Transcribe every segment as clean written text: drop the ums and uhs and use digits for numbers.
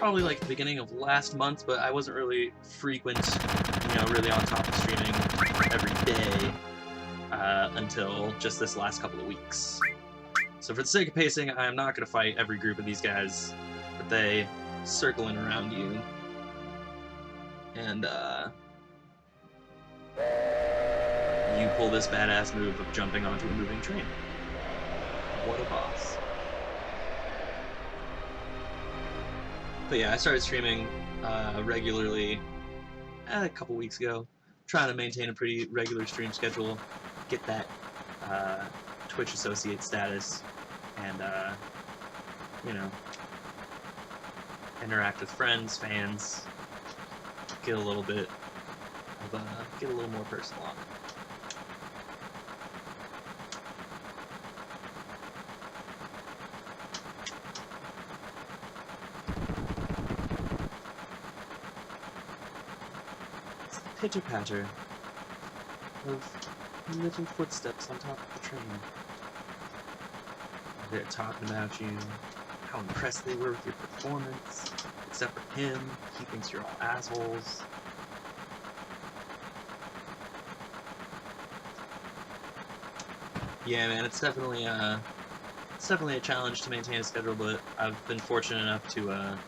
probably like the beginning of last month, but I wasn't really frequent, really on top of streaming every day until just this last couple of weeks. So for the sake of pacing, I am not going to fight every group of these guys, but they circling around you. And you pull this badass move of jumping onto a moving train. What a boss. But yeah, I started streaming regularly a couple weeks ago, trying to maintain a pretty regular stream schedule, get that Twitch associate status, and interact with friends, fans, get a little bit of get a little more personal on it. Pitter-patter of little footsteps on top of the train. They're talking about you, how impressed they were with your performance, except for him. He thinks you're all assholes. Yeah, man, it's definitely a challenge to maintain a schedule, but I've been fortunate enough to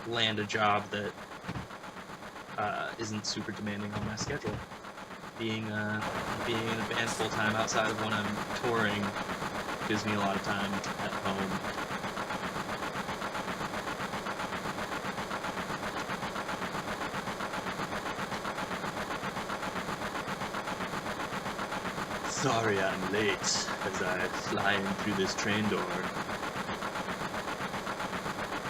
land a job that isn't super demanding on my schedule. Being in a band full time outside of when I'm touring gives me a lot of time at home. Sorry I'm late as I fly in through this train door.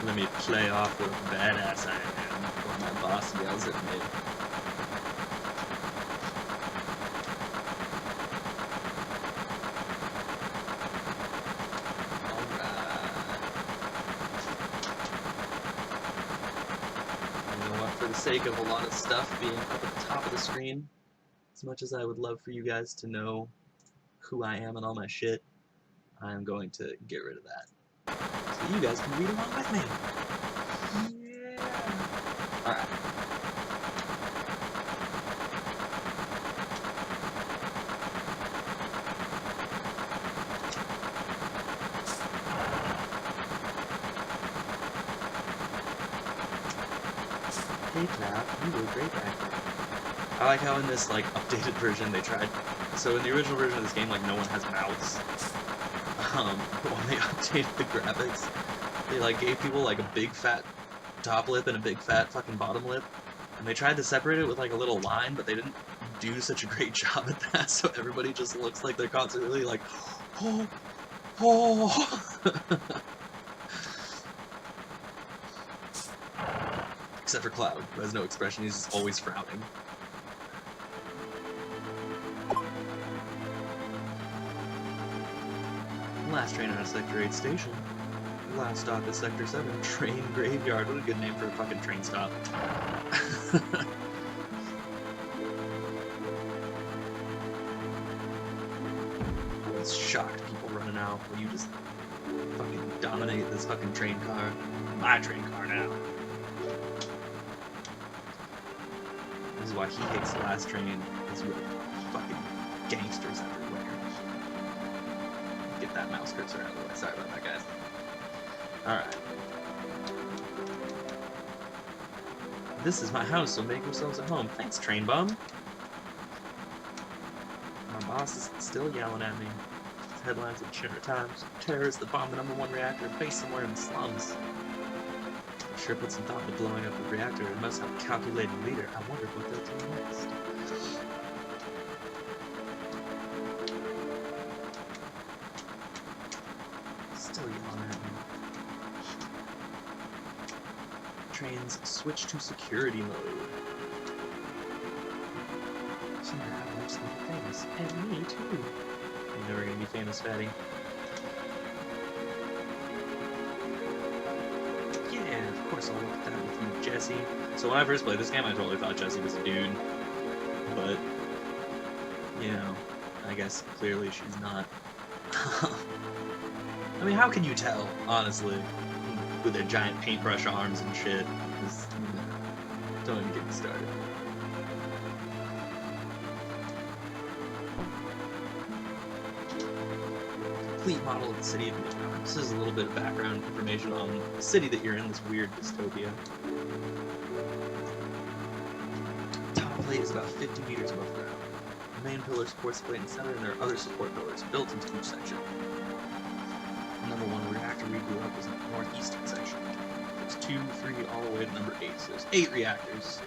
Let me play off what a badass I am while my boss yells at me. Alright. You know what, for the sake of a lot of stuff being up at the top of the screen, as much as I would love for you guys to know who I am and all my shit, I'm going to get rid of that. So you guys can read along with me. Yeah. Alright. Hey Cloud, you were great back there. I like how in this like updated version they tried. So in the original version of this game, like no one has mouths. But when they updated the graphics, they like gave people like a big fat top lip and a big fat fucking bottom lip, and they tried to separate it with like a little line, but they didn't do such a great job at that. So everybody just looks like they're constantly like, oh, oh. Except for Cloud, who has no expression. He's just always frowning. Last train out of Sector 8 station. Last stop is Sector 7, Train Graveyard. What a good name for a fucking train stop. These shocked people running out while you just fucking dominate this fucking train car. My train car now. This is why he hates the last train, because you have fucking gangsters everywhere. Get that mouse cursor out of the way. Sorry about that, guys. Alright. This is my house, so make yourselves at home. Thanks, train bum. My boss is still yelling at me. His headlines of China Times. Terrorists that bombed the #1 reactor base somewhere in the slums. I sure put some thought into blowing up the reactor. It must have a calculated leader. I wonder what they'll do next. Still yelling at me. Trains switch to security mode. So now I'm something famous. And me too. You're never gonna be famous, fatty. Yeah, of course I'll look at that with you, Jesse. So when I first played this game, I totally thought Jesse was a dude. But, you know, I guess clearly she's not. I mean, how can you tell, honestly, with with their giant paintbrush arms and shit. Don't even get me started. Complete model of the city of Midtown. This is a little bit of background information on the city that you're in, this weird dystopia. Top plate is about 50 meters above ground. The main pillar supports the plate in the center, and there are other support pillars built into each section. Number 1 reactor we blew up was in the northeastern section. There's 2, 3, all the way to number 8. So there's 8 reactors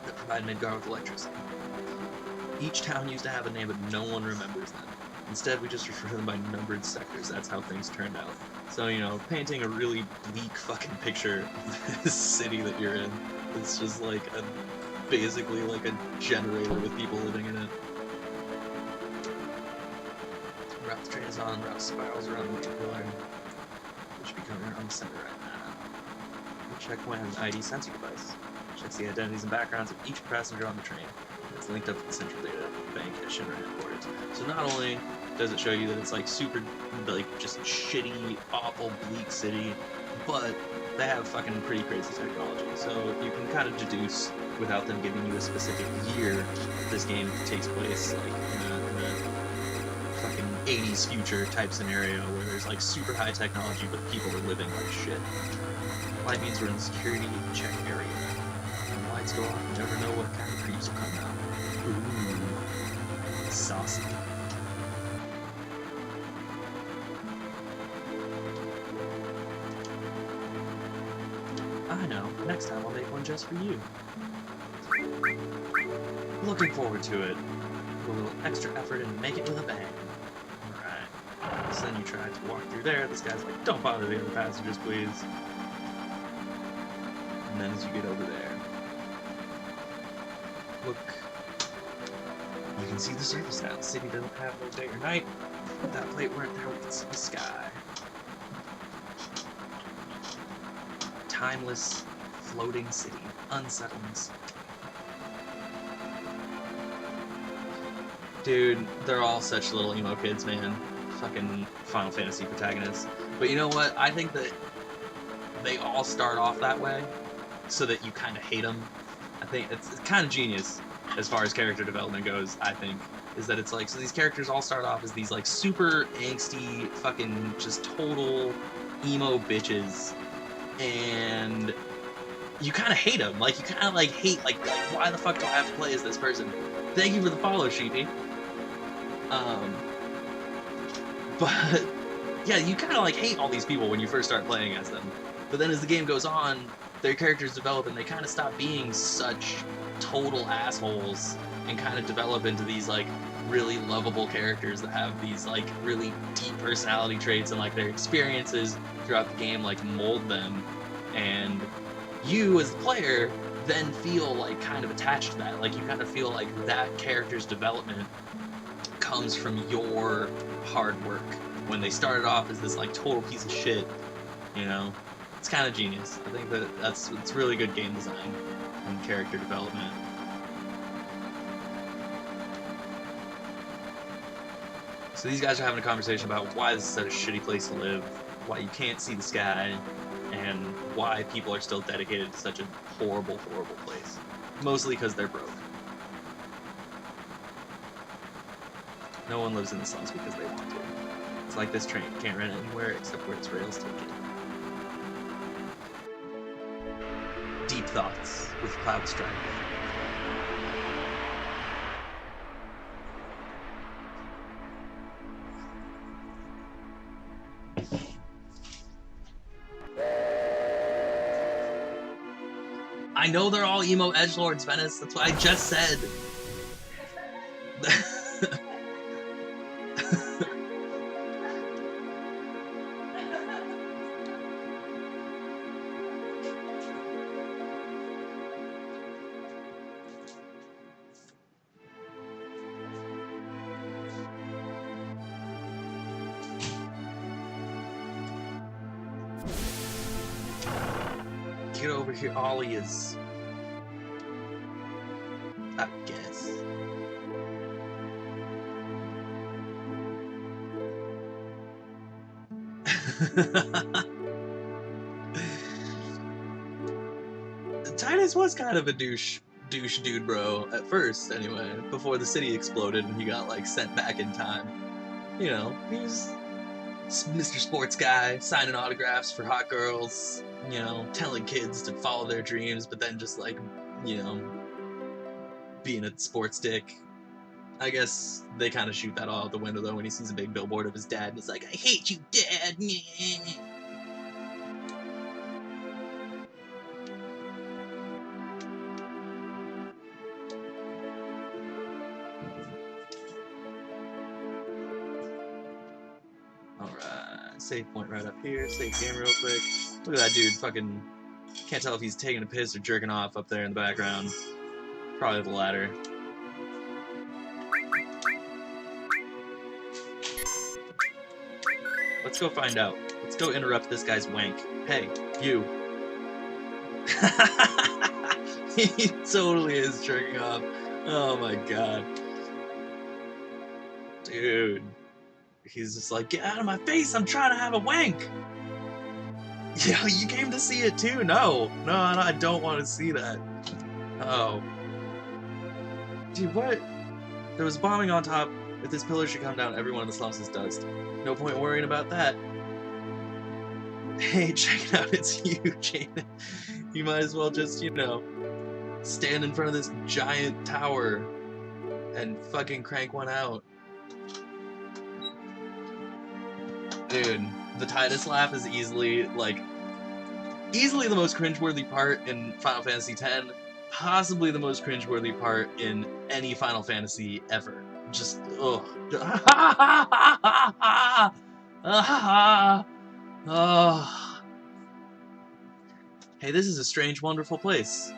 that provide Midgar with electricity. Each town used to have a name, but no one remembers them. Instead, we just refer to them by numbered sectors. That's how things turned out. So, you know, painting a really bleak fucking picture of this city that you're in. It's just like basically like a generator with people living in it. Route the train is on, route spirals around the major pillar, which should be coming around the center right now. The checkpoint has an ID sensor device. Checks the identities and backgrounds of each passenger on the train. It's linked up to the central data bank at Shinra headquarters. So not only does it show you that it's like super, like just shitty, awful, bleak city, but they have fucking pretty crazy technology. So you can kind of deduce, without them giving you a specific year, that this game takes place like in a fucking 80s future type scenario where there's like super high technology, but people are living like shit. Light means we're in the security check area. When the lights go off, you never know what kind of creeps will come out. Ooh, saucy. I know. Next time I'll make one just for you. Looking forward to it. Put a little extra effort and make it with a bang. Alright. So then you try to walk through there. This guy's like, don't bother the other passengers, please. And then as you get over there, look. You can see the surface now. The city doesn't have no day or night. If that plate weren't there, we could see the sky. Timeless, floating city. Unsettlements. Dude, they're all such little emo kids, man. Fucking Final Fantasy protagonists. But you know what? I think that they all start off that way so that you kind of hate them. I think it's kind of genius as far as character development goes, I think. Is that it's like, so these characters all start off as these like super angsty, fucking just total emo bitches. And you kind of hate them. Like, you kind of like hate, like, why the fuck do I have to play as this person? Thank you for the follow, Sheepy. But yeah, you kind of like hate all these people when you first start playing as them. But then as the game goes on, their characters develop and they kind of stop being such total assholes and kind of develop into these like really lovable characters that have these like really deep personality traits, and like their experiences throughout the game like mold them, and you as the player then feel like kind of attached to that. Like you kind of feel like that character's development comes from your hard work when they started off as this like total piece of shit, you know. It's kind of genius. I think that it's really good game design and character development. So these guys are having a conversation about why this is such a shitty place to live, why you can't see the sky, and why people are still dedicated to such a horrible, horrible place. Mostly because they're broke. No one lives in the slums because they want to. It's like this train. You can't rent it anywhere except where its rails take it. Deep thoughts with Cloud Stripe. I know they're all emo edgelords, Venice. That's what I just said. Get over here, Ollie is... I guess. Titus was kind of a douche dude, bro, at first, anyway, before the city exploded and he got, like, sent back in time. You know, he was Mr. Sports Guy, signing autographs for hot girls, you know, telling kids to follow their dreams, but then just, like, you know, being a sports dick. I guess they kind of shoot that all out the window, though, when he sees a big billboard of his dad, and he's like, I hate you, Dad! Alright, save point right up here, save game real quick. Look at that dude, fucking... Can't tell if he's taking a piss or jerking off up there in the background. Probably the latter. Let's go find out. Let's go interrupt this guy's wank. Hey, you. He totally is jerking off. Oh my god. Dude. He's just like, get out of my face, I'm trying to have a wank! Yeah, you came to see it too? No, I don't want to see that. Oh. Dude, what? There was bombing on top. If this pillar should come down, everyone in the slums is dust. No point worrying about that. Hey, check it out, it's huge. You might as well just, you know, stand in front of this giant tower and fucking crank one out. Dude, the Titus laugh is easily the most cringeworthy part in Final Fantasy X, possibly the most cringeworthy part in any Final Fantasy ever. Just, ugh. Oh. Hey, this is a strange, wonderful place.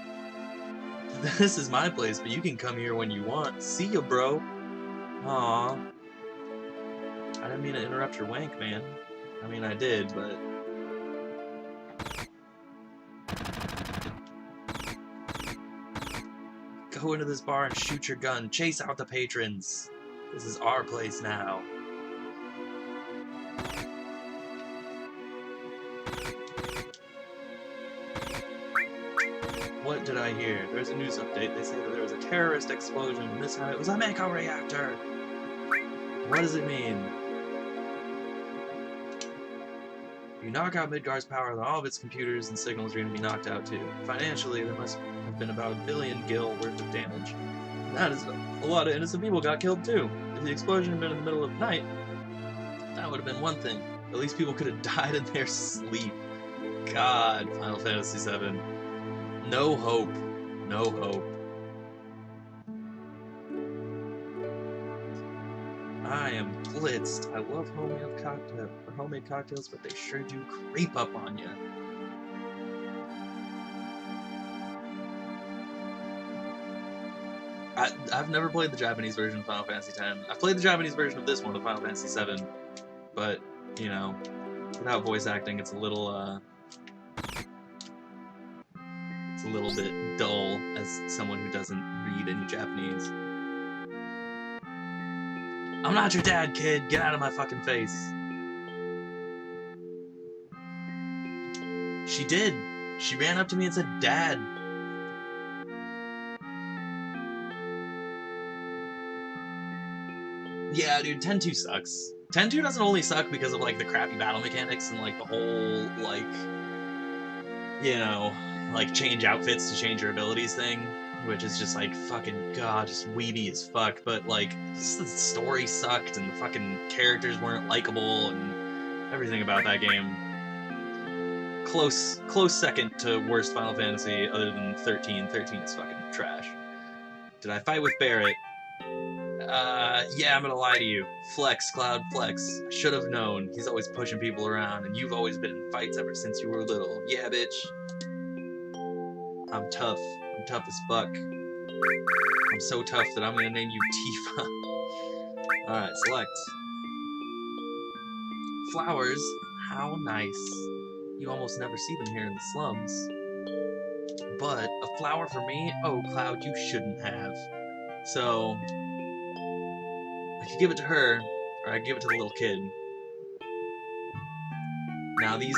This is my place, but you can come here when you want. See ya, bro. Aww. I didn't mean to interrupt your wank, man. I mean, I did, but... Go into this bar and shoot your gun. Chase out the patrons. This is our place now. What did I hear? There's a news update. They say that there was a terrorist explosion, and this time it was a mecha reactor. What does it mean? If you knock out Midgar's power, then all of its computers and signals are going to be knocked out too. Financially, there must have been about 1 billion gil worth of damage. And that is a lot of innocent people got killed too. If the explosion had been in the middle of the night, that would have been one thing. At least people could have died in their sleep. God, Final Fantasy VII. No hope. No hope. I am blitzed. I love homemade cocktails, but they sure do creep up on you. I've never played the Japanese version of Final Fantasy X. I've played the Japanese version of this one, of Final Fantasy VII, but, you know, without voice acting, it's a little bit dull as someone who doesn't read any Japanese. I'm not your dad, kid! Get out of my fucking face! She did! She ran up to me and said, Dad! Yeah, dude, 10-2 sucks. 10-2 doesn't only suck because of, like, the crappy battle mechanics and, like, the whole, like, you know, like, change outfits to change your abilities thing, which is just, like, fucking, god, just weeby as fuck, but, like, just the story sucked, and the fucking characters weren't likable, and everything about that game. Close second to worst Final Fantasy, other than 13. 13 is fucking trash. Did I fight with Barret? Yeah, I'm gonna lie to you. Flex, Cloud, flex. I should have known. He's always pushing people around, and you've always been in fights ever since you were little. Yeah, bitch. I'm tough. I'm tough as fuck. I'm so tough that I'm gonna name you Tifa. Alright, select. Flowers? How nice. You almost never see them here in the slums. But a flower for me? Oh, Cloud, you shouldn't have. So... I could give it to her, or I could give it to the little kid. Now these